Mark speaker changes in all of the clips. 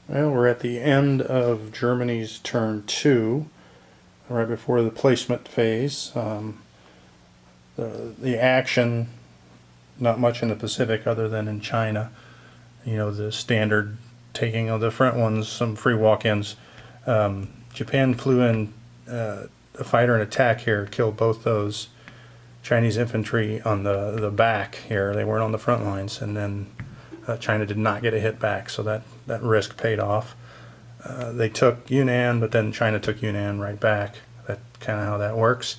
Speaker 1: Well, we're at the end of Germany's turn 2, right before the placement phase. The action, not much in the Pacific other than in China. You know, the standard taking of the front ones, some free walk-ins. Japan flew in a fighter and attack here, killed both those Chinese infantry on the back here. They weren't on the front lines, and then China did not get a hit back, so that risk paid off. They took Yunnan, but then China took Yunnan right back. That's kind of how that works.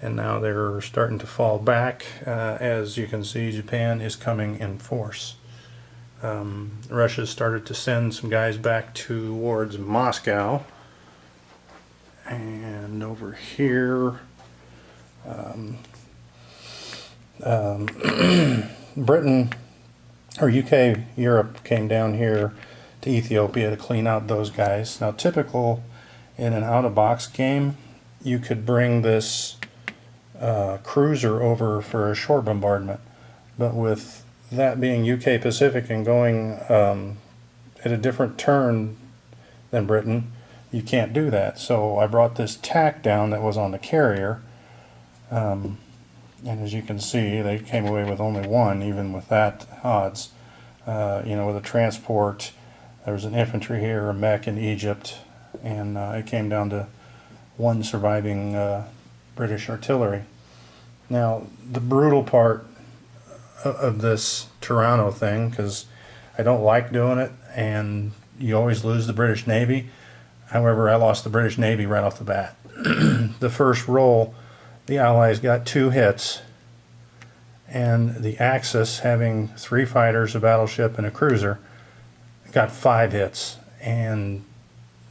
Speaker 1: And now they're starting to fall back. As you can see, Japan is coming in force. Russia started to send some guys back towards Moscow. And over here, Britain, or UK, Europe came down here to Ethiopia to clean out those guys. Now, typical in an out-of-box game, you could bring this cruiser over for a shore bombardment, but with that being UK Pacific and going at a different turn than Britain, you can't do that. So I brought this tack down that was on the carrier, and as you can see, they came away with only one, even with that odds. You know, with a transport, there was an infantry here, a mech in Egypt, and it came down to one surviving British artillery. Now, the brutal part of this Toronto thing, because I don't like doing it, and you always lose the British Navy. However, I lost the British Navy right off the bat. The first roll, the Allies got 2 hits, and the Axis, having 3 fighters, a battleship, and a cruiser, got 5 hits. And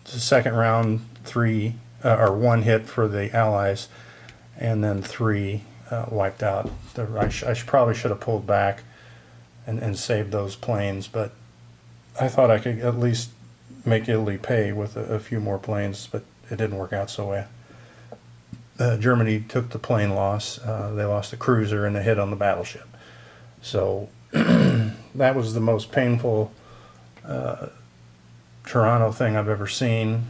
Speaker 1: the second round, 1 hit for the Allies, and then 3 wiped out. I probably should have pulled back and saved those planes, but I thought I could at least make Italy pay with a few more planes, but it didn't work out so well. Germany took the plane loss. They lost the cruiser and a hit on the battleship. So that was the most painful Toronto thing I've ever seen.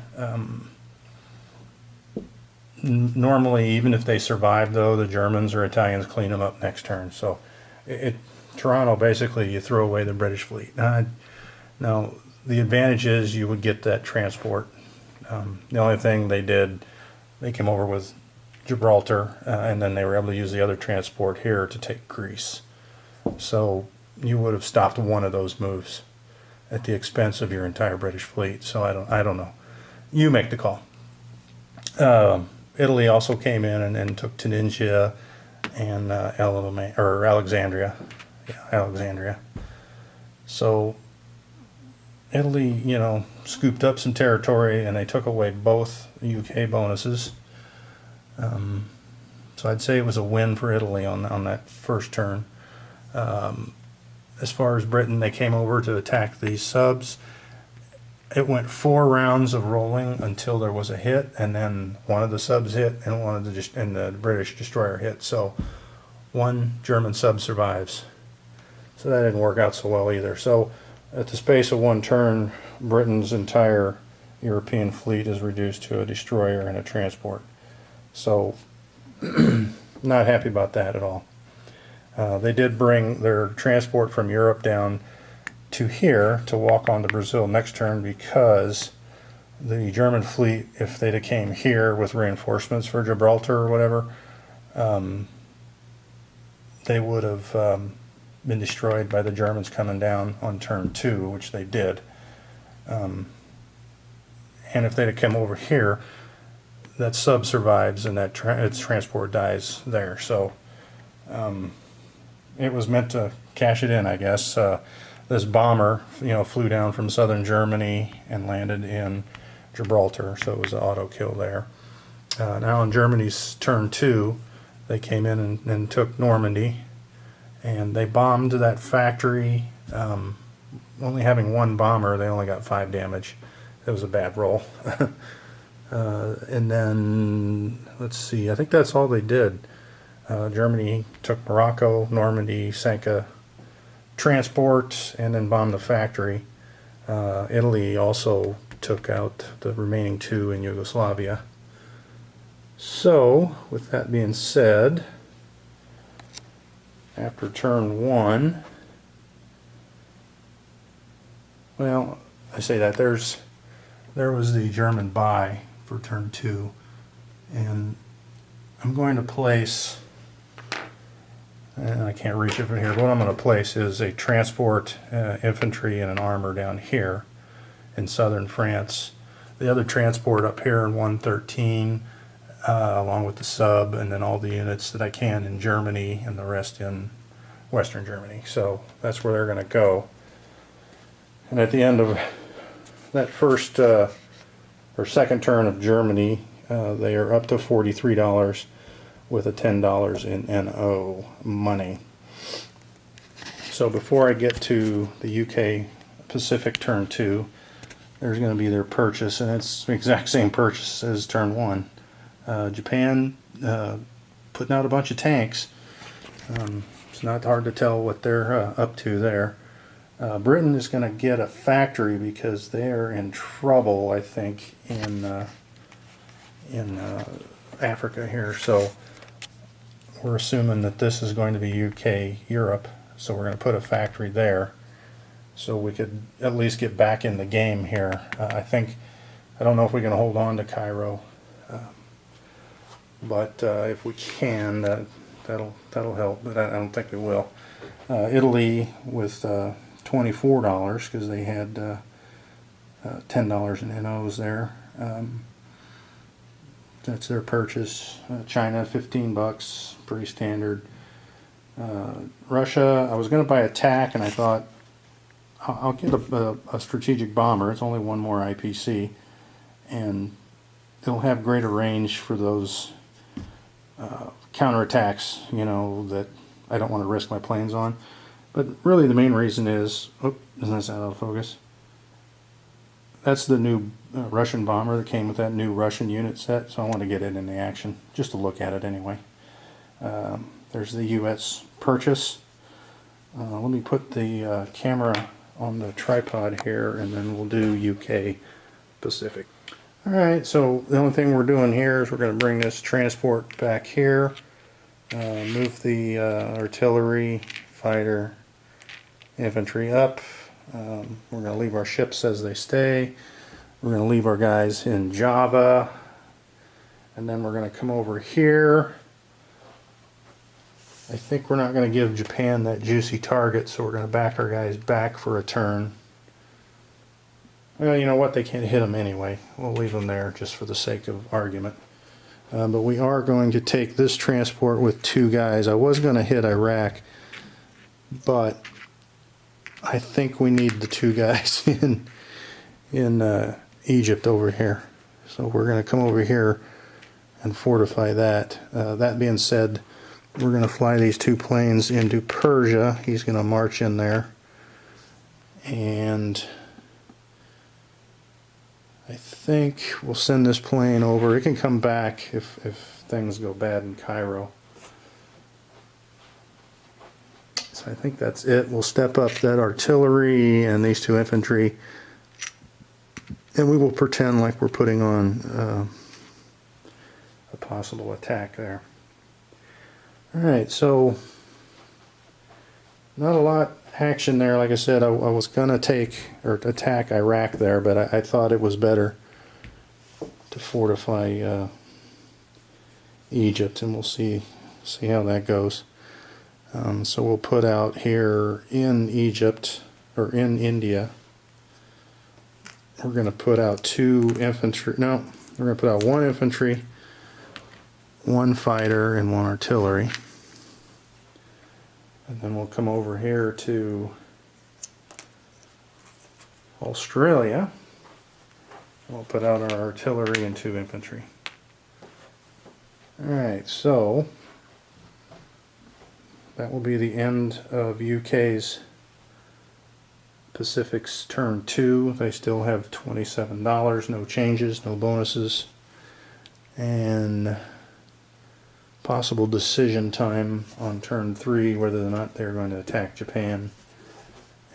Speaker 1: Normally, even if they survive, though, the Germans or Italians clean them up next turn. So Toronto, basically, you throw away the British fleet. Now, the advantage is you would get that transport. The only thing they did, they came over with Gibraltar, and then they were able to use the other transport here to take Greece. So you would have stopped one of those moves at the expense of your entire British fleet. So I don't know. You make the call. Italy also came in and took Tunisia and Alexandria. Yeah, Alexandria. So Italy, you know, scooped up some territory, and they took away both UK bonuses. So I'd say it was a win for Italy on that first turn. As far as Britain, they came over to attack these subs. It went 4 rounds of rolling until there was a hit, and then one of the subs hit, and the British destroyer hit. So 1 German sub survives. So that didn't work out so well either. So at the space of 1 turn, Britain's entire European fleet is reduced to a destroyer and a transport. So not happy about that at all. They did bring their transport from Europe down to here to walk on to Brazil next turn, because the German fleet, if they'd have came here with reinforcements for Gibraltar or whatever, they would have been destroyed by the Germans coming down on turn 2, which they did. And if they'd have come over here, that sub survives and that its transport dies there. So it was meant to cash it in, I guess. This bomber, you know, flew down from southern Germany and landed in Gibraltar, so it was an auto kill there. Now in Germany's turn 2, they came in and took Normandy, and they bombed that factory. Only having 1 bomber, they only got 5 damage. It was a bad roll. And then, let's see, I think that's all they did. Germany took Morocco, Normandy, sank a transport, and then bombed the factory. Italy also took out the remaining 2 in Yugoslavia. So, with that being said, after turn 1, well, I say that there was the German buy for turn 2, and I'm going to place, and I can't reach it from here, but what I'm going to place is a transport, infantry, and an armor down here in southern France. The other transport up here in 113, along with the sub, and then all the units that I can in Germany, and the rest in Western Germany. So that's where they're going to go. And at the end of that first or second turn of Germany, they are up to $43 with a $10 in NO money. So before I get to the UK Pacific turn 2, there's going to be their purchase, and it's the exact same purchase as turn 1. Japan putting out a bunch of tanks. It's not hard to tell what they're up to there. Britain is going to get a factory because they're in trouble, I think, in Africa here. So we're assuming that this is going to be UK, Europe. So we're going to put a factory there, so we could at least get back in the game here. I don't know if we can hold on to Cairo, but if we can, that'll help. But I don't think we will. Italy with $24 because they had $10 in NOs there. That's their purchase. China, $15, pretty standard. Russia, I was going to buy a TAC, and I thought I'll get a strategic bomber. It's only one more IPC, and it'll have greater range for those counterattacks, you know, that I don't want to risk my planes on. But really the main reason is, isn't that out of focus? That's the new Russian bomber that came with that new Russian unit set, so I want to get it in the action, just to look at it anyway. There's the US purchase. Let me put the camera on the tripod here, and then we'll do UK Pacific. Alright, so the only thing we're doing here is we're going to bring this transport back here, move the artillery, fighter, infantry up. We're going to leave our ships as they stay. We're going to leave our guys in Java, and then we're going to come over here. I think we're not going to give Japan that juicy target, so we're going to back our guys back for a turn. Well, you know what? They can't hit them anyway. We'll leave them there just for the sake of argument. But we are going to take this transport with 2 guys. I was going to hit Iraq, but I think we need the 2 guys in Egypt over here. So we're going to come over here and fortify that. That being said, we're going to fly these 2 planes into Persia. He's going to march in there. And I think we'll send this plane over. It can come back if things go bad in Cairo. So I think that's it. We'll step up that artillery and these 2 infantry, and we will pretend like we're putting on a possible attack there. Alright, so not a lot action there. Like I said, I was going to take or attack Iraq there, but I thought it was better to fortify Egypt, and we'll see how that goes. So we'll put out here in Egypt, or in India, we're going to put out 2 infantry. No, we're going to put out 1 infantry, 1 fighter, and 1 artillery. And then we'll come over here to Australia. We'll put out our artillery and 2 infantry. Alright, so that will be the end of UK's Pacific's turn 2. They still have $27, no changes, no bonuses, and possible decision time on turn 3 whether or not they're going to attack Japan,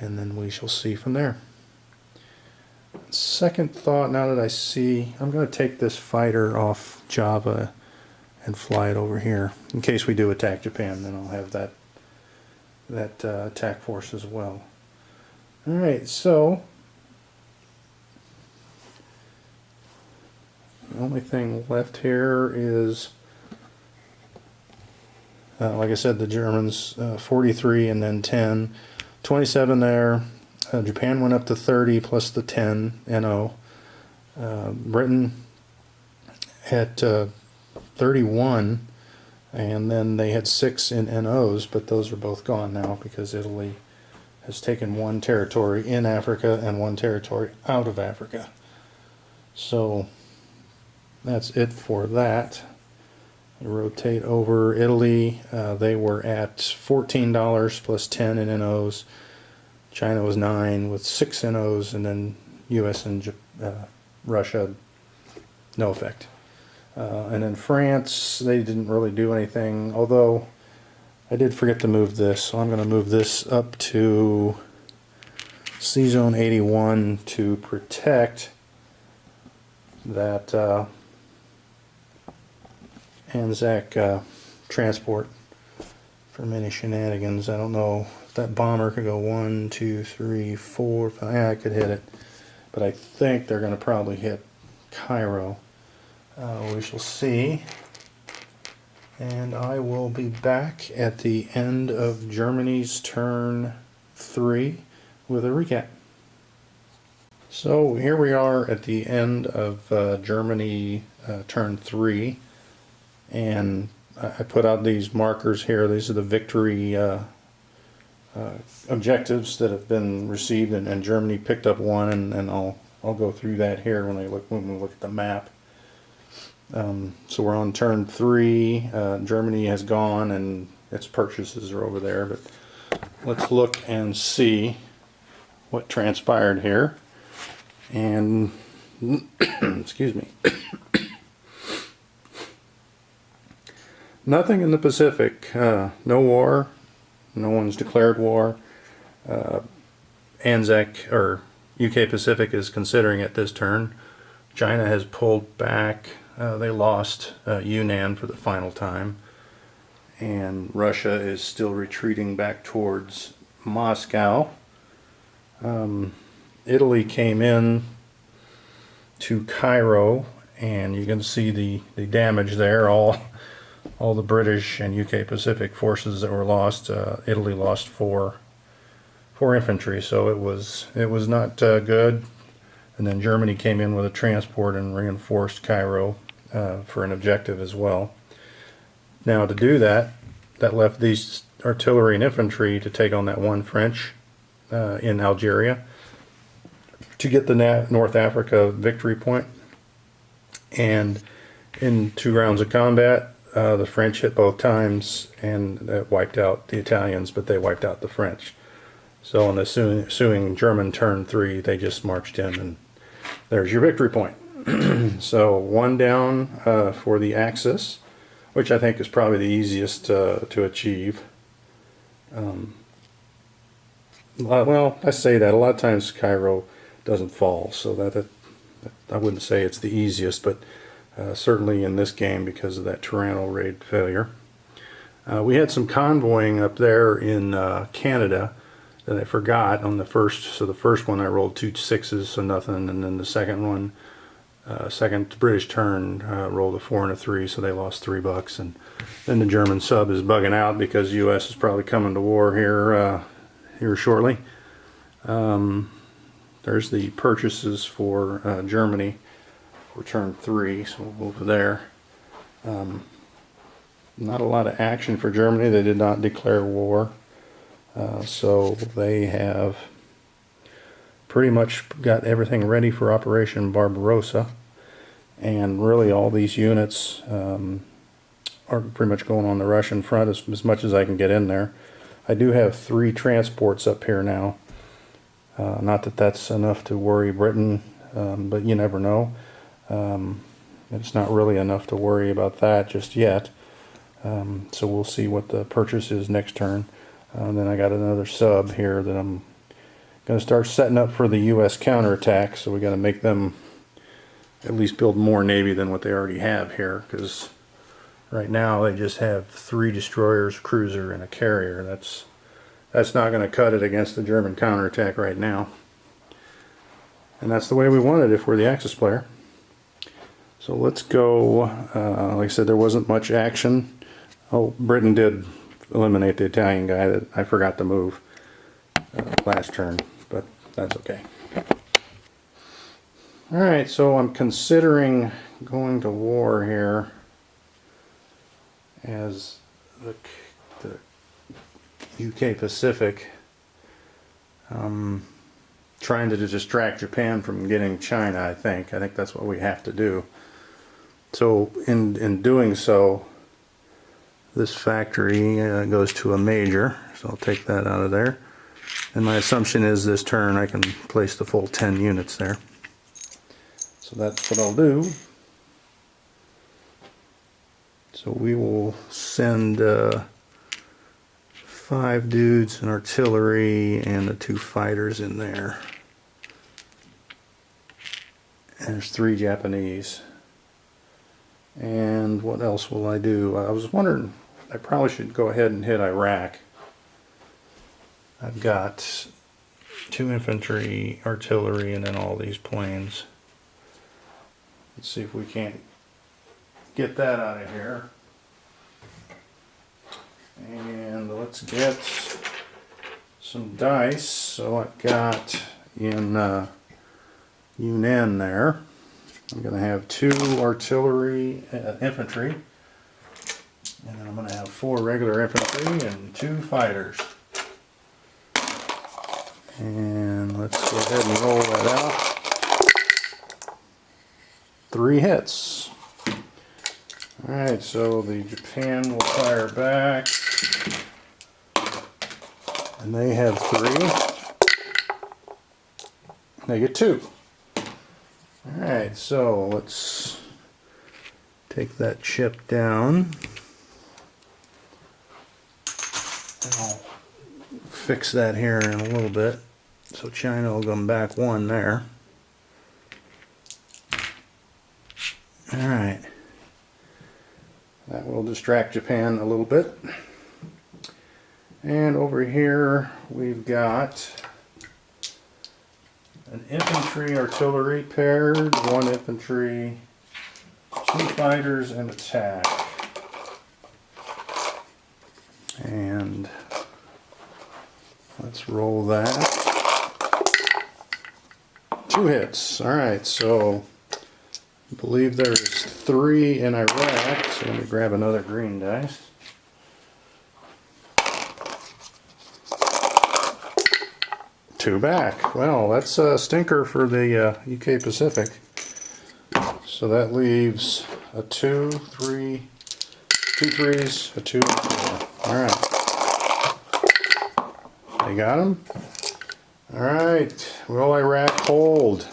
Speaker 1: and then we shall see from there. Second thought, now that I see, I'm going to take this fighter off Java and fly it over here. In case we do attack Japan, then I'll have that attack force as well. Alright, so the only thing left here is, like I said, the Germans 43 and then 10. 27 there. Japan went up to 30 plus the 10 NO. Britain at 31, and then they had 6 in NOs, but those are both gone now because Italy has taken one territory in Africa and one territory out of Africa. So that's it for that. Rotate over Italy. They were at $14 plus 10 in NOs. China was 9 with 6 NOs, and then US and Russia, no effect. And then France, they didn't really do anything, although I did forget to move this, so I'm going to move this up to C Zone 81 to protect that Anzac transport from any shenanigans. I don't know if that bomber could go 1, 2, 3, 4, 5. Yeah, I could hit it, but I think they're going to probably hit Cairo. We shall see. And I will be back at the end of Germany's turn 3 with a recap. So here we are at the end of Germany turn 3, and I put out these markers here. These are the victory objectives that have been received, and Germany picked up one, and I'll go through that here when we look at the map. So we're on turn 3. Germany has gone, and its purchases are over there. But let's look and see what transpired here. And excuse me. Nothing in the Pacific. No war. No one's declared war. Anzac or UK Pacific is considering it this turn. China has pulled back. They lost Yunnan for the final time. And Russia is still retreating back towards Moscow. Italy came in to Cairo, and you can see the damage there. All the British and UK Pacific forces that were lost. Italy lost four infantry, so it was not good. And then Germany came in with a transport and reinforced Cairo for an objective as well. Now to do that left these artillery and infantry to take on that one French in Algeria to get the North Africa victory point. And in 2 rounds of combat, the French hit both times, and that wiped out the Italians, but they wiped out the French. So on the ensuing German turn 3, they just marched in, and there's your victory point. So 1 down for the Axis, which I think is probably the easiest to achieve. Well, I say that. A lot of times Cairo doesn't fall, so that I wouldn't say it's the easiest, but certainly in this game because of that Toronto raid failure. We had some convoying up there in Canada that I forgot on the first. So the first one I rolled 2 6s, so nothing, and then the second one, second British turn, rolled a 4 and a 3, so they lost $3. And then the German sub is bugging out because U.S. is probably coming to war here shortly. There's the purchases for Germany for turn 3, so we'll move there. Not a lot of action for Germany. They did not declare war. So they have pretty much got everything ready for Operation Barbarossa. And really all these units are pretty much going on the Russian front as much as I can get in there. I do have 3 transports up here now. Not that that's enough to worry Britain, but you never know. It's not really enough to worry about that just yet. So we'll see what the purchase is next turn. Then I got another sub here that I'm Going to start setting up for the U.S. counterattack, so we got to make them at least build more Navy than what they already have here, because right now they just have 3 destroyers, cruiser, and a carrier. That's not going to cut it against the German counterattack right now. And that's the way we want it if we're the Axis player. So let's go. Like I said, there wasn't much action. Oh, Britain did eliminate the Italian guy that I forgot to move last turn, but that's okay. Alright, so I'm considering going to war here as the UK Pacific, trying to distract Japan from getting China. I think that's what we have to do. So in doing so, this factory goes to a major, so I'll take that out of there. And my assumption is this turn I can place the full 10 units there. So that's what I'll do. So we will send 5 dudes, an artillery, and the 2 fighters in there. And there's 3 Japanese. And what else will I do? I was wondering, I probably should go ahead and hit Iraq. I've got 2 infantry, artillery, and then all these planes. Let's see if we can't get that out of here. And let's get some dice. So I've got in Yunnan there, I'm going to have 2 artillery, infantry, and then I'm going to have 4 regular infantry and 2 fighters. And let's go ahead and roll that out. 3 hits. Alright, so the Japan will fire back. And they have 3. They get 2. Alright, so let's take that chip down. And I'll fix that here in a little bit. So China will come back 1 there. Alright. That will distract Japan a little bit. And over here we've got an infantry artillery paired, 1 infantry, 2 fighters, and attack. And let's roll that. 2 hits. Alright, so I believe there's 3 in Iraq, so let me grab another green dice. Two back. Well, that's a stinker for the UK Pacific. So that leaves a 2, 3, 2 3s, a 2, and 4. Alright. They got him? Alright. Will Iraq hold?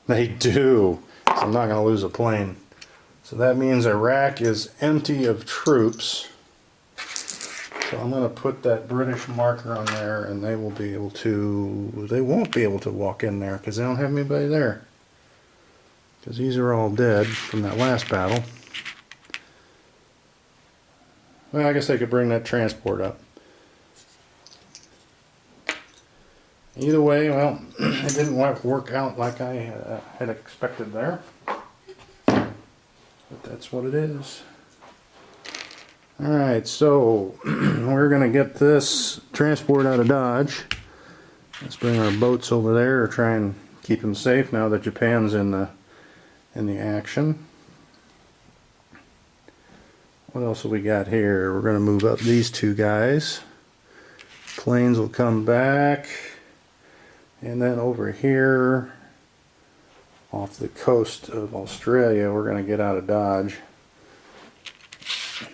Speaker 1: They do. So I'm not going to lose a plane. So that means Iraq is empty of troops. So I'm going to put that British marker on there, and they will be able to, they won't be able to walk in there because they don't have anybody there. Because these are all dead from that last battle. Well, I guess they could bring that transport up. Either way, well, it didn't work out like I had expected there. But that's what it is. Alright, so we're going to get this transport out of Dodge. Let's bring our boats over there or try and keep them safe now that Japan's in the action. What else have we got here? We're going to move up these 2 guys. Planes will come back. And then over here, off the coast of Australia, we're going to get out of Dodge.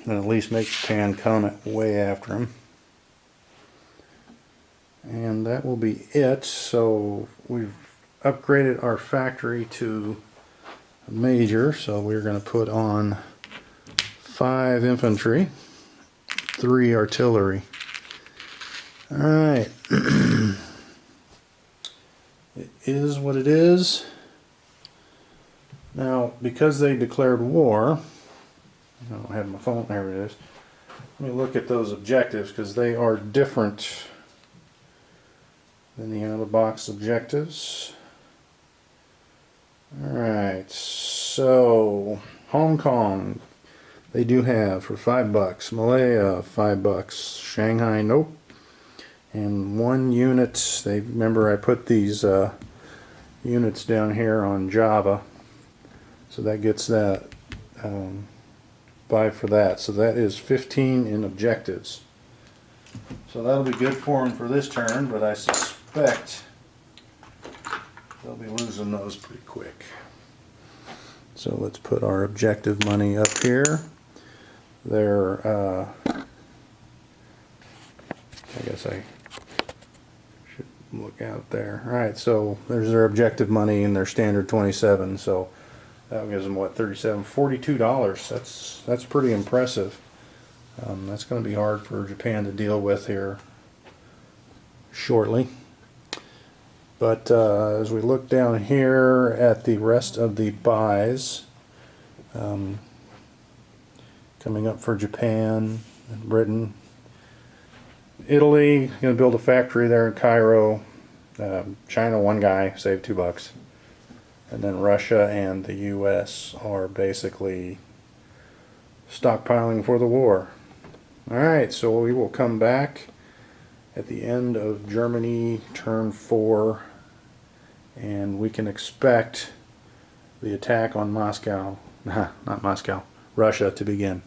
Speaker 1: And at least make Japan come way after him. And that will be it. So we've upgraded our factory to a major. So we're going to put on 5 infantry, 3 artillery. Alright. It is what it is. Now, because they declared war, I don't have my phone, there it is. Let me look at those objectives because they are different than the out-of-box objectives. Alright, so Hong Kong, they do have for $5. Malaya, $5. Shanghai, nope. And 1 unit, remember I put these units down here on Java, so that gets that 5 for that. So that is 15 in objectives. So that'll be good for them for this turn, but I suspect they'll be losing those pretty quick. So let's put our objective money up here. They're, I guess I should look out there. Alright, so there's their objective money and their standard 27. So that gives them what, $37, $42. That's pretty impressive. That's going to be hard for Japan to deal with here shortly. But as we look down here at the rest of the buys coming up for Japan and Britain, Italy going to build a factory there in Cairo. China, 1 guy saved $2. And then Russia and the US are basically stockpiling for the war. Alright, so we will come back at the end of Germany turn 4 and we can expect the attack on Moscow, not Moscow, Russia to begin.